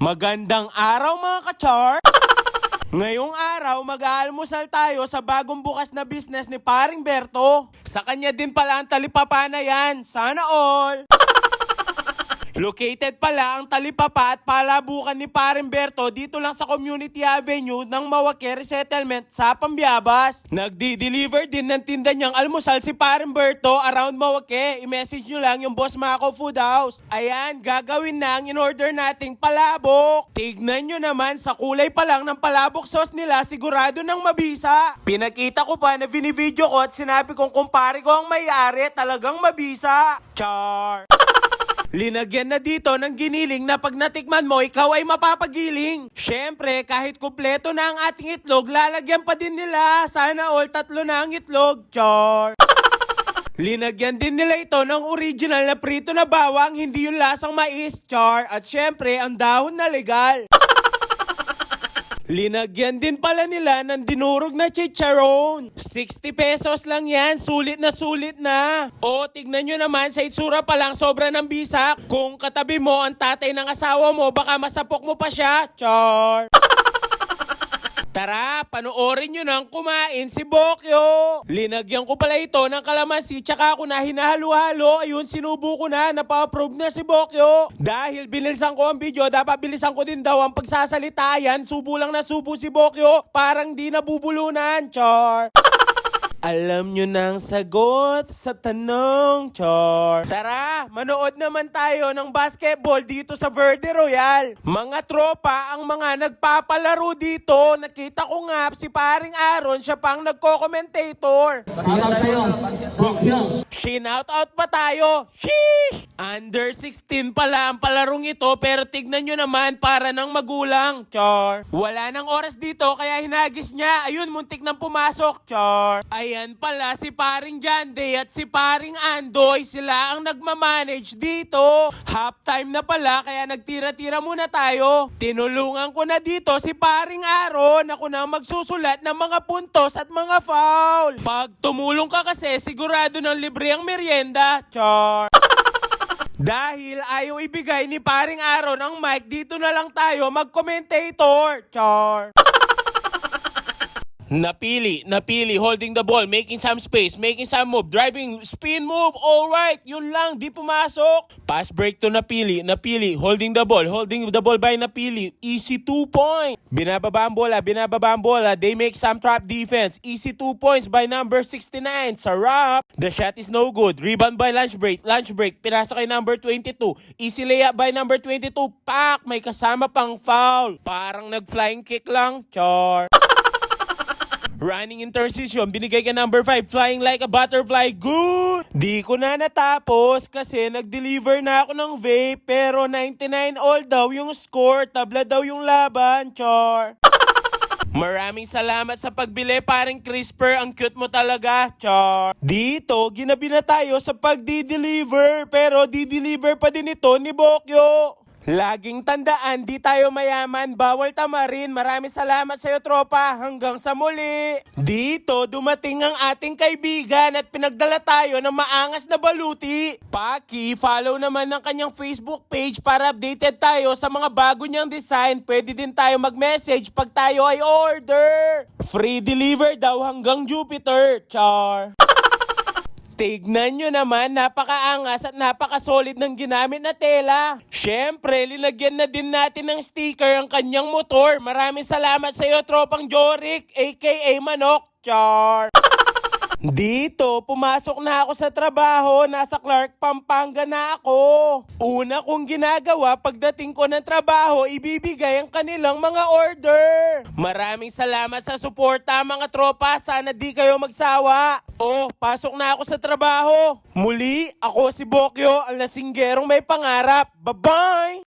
Magandang araw mga ka-char! Ngayong araw, mag-aalmusal tayo sa bagong bukas na business ni Paring Berto. Sa kanya din pala ang talipapa na yan. Sana all! Located pala ang talipapa at palabukan ni Paring Berto dito lang sa Community Avenue ng Mawake Resettlement sa Pambiabas. Nagdi-deliver din ng tinda niyang almusal si Paring Berto around Mawake. I-message nyo lang yung Boss Mako Food House. Ayan, gagawin na ang in-order nating palabok. Tignan nyo naman, sa kulay pa lang ng palabok sauce nila, sigurado nang mabisa. Pinakita ko pa na binivideo ko at sinabi kong kumpare ko ang may-ari, talagang mabisa. Char! Linagyan na dito ng giniling na pag natikman mo, ikaw ay mapapagiling. Syempre, kahit kumpleto na ang ating itlog, lalagyan pa din nila. Sana all 3 na ang itlog. Char! Linagyan din nila ito ng original na prito na bawang, hindi yung lasang mais. Char! At syempre, ang dahon na legal. Linagyan din pala nila ng dinurog na chicharon. 60 pesos lang yan, sulit na sulit na. O, tignan nyo naman, sa itsura pa lang sobra ng bisa. Kung katabi mo ang tatay ng asawa mo, baka masapok mo pa siya. Char! Tara, panoorin nyo nang kumain si Bokyo. Linagyan ko pala ito ng kalamansi tsaka ako na hinahalo-halo. Ayun, sinubo ko na, napa-approve na si Bokyo. Dahil binilisan ko ang video, dapat bilisan ko din daw ang pagsasalita. Yan, subo lang na subo si Bokyo. Parang di nabubulunan. Char! Alam nyo nang sagot sa tanong, Char. Tara, manood naman tayo ng basketball dito sa Verde Royal. Mga tropa ang mga nagpapalaro dito. Nakita ko nga si Paring Aaron, siya pang nagko-commentator. Shinout out pa tayo. Sheesh! Under 16 pala ang palarong ito, pero tignan nyo naman, para ng magulang, Char. Wala nang oras dito kaya hinagis niya. Ayun, muntik nang pumasok, Char. Ayan pala si Paring Jande at si Paring Andoy, sila ang nagmamanage dito. Halftime na pala kaya nagtira-tira muna tayo. Tinulungan ko na dito si Paring Aaron. Ako na magsusulat ng mga puntos at mga foul. Pag tumulong ka kasi, sigurado ng libre ang merienda, Char. Dahil ayaw ibigay ni Paring Aaron ang mic, dito na lang tayo mag-commentator, Char. Napili, holding the ball, making some space, making some move, driving, spin move, alright, yun lang, di pumasok. Pass break to Napili, holding the ball by Napili, easy 2 point. Binababa ang bola, they make some trap defense, easy 2 points by number 69, Sarap. The shot is no good, rebound by lunch break, pinasa kay number 22, easy layup by number 22, pak, may kasama pang foul. Parang nag-flying kick lang, Char. Running in transition, binigay ka number 5, flying like a butterfly, good! Di ko na natapos kasi nag-deliver na ako ng vape, pero 99 all daw yung score, tabla daw yung laban, Char. Maraming salamat sa pagbili, Paring Crisper, ang cute mo talaga, Char. Dito, ginabi na tayo sa pagdi-deliver, pero di-deliver pa din ito ni Bokyo. Laging tandaan, di tayo mayaman, bawal tamarin. Maraming salamat sa iyo, tropa. Hanggang sa muli. Dito, dumating ang ating kaibigan at pinagdala tayo ng maangas na baluti. Paki, follow naman ng kanyang Facebook page para updated tayo sa mga bago niyang design. Pwede din tayo mag-message pag tayo ay order. Free deliver daw hanggang Jupiter, Char. Tignan nyo naman, napakaangas at napakasolid ng ginamit na tela. Syempre, linagyan na din natin ng sticker ang kanyang motor. Maraming salamat sa iyo, tropang Jorik, aka Manok, Char. Dito, pumasok na ako sa trabaho. Nasa Clark, Pampanga na ako. Una kong ginagawa pagdating ko ng trabaho, ibibigay ang kanilang mga order. Maraming salamat sa suporta, mga tropa. Sana di kayo magsawa. Oh, pasok na ako sa trabaho. Muli, ako si Bokyo, ang lasinggerong may pangarap. Bye-bye!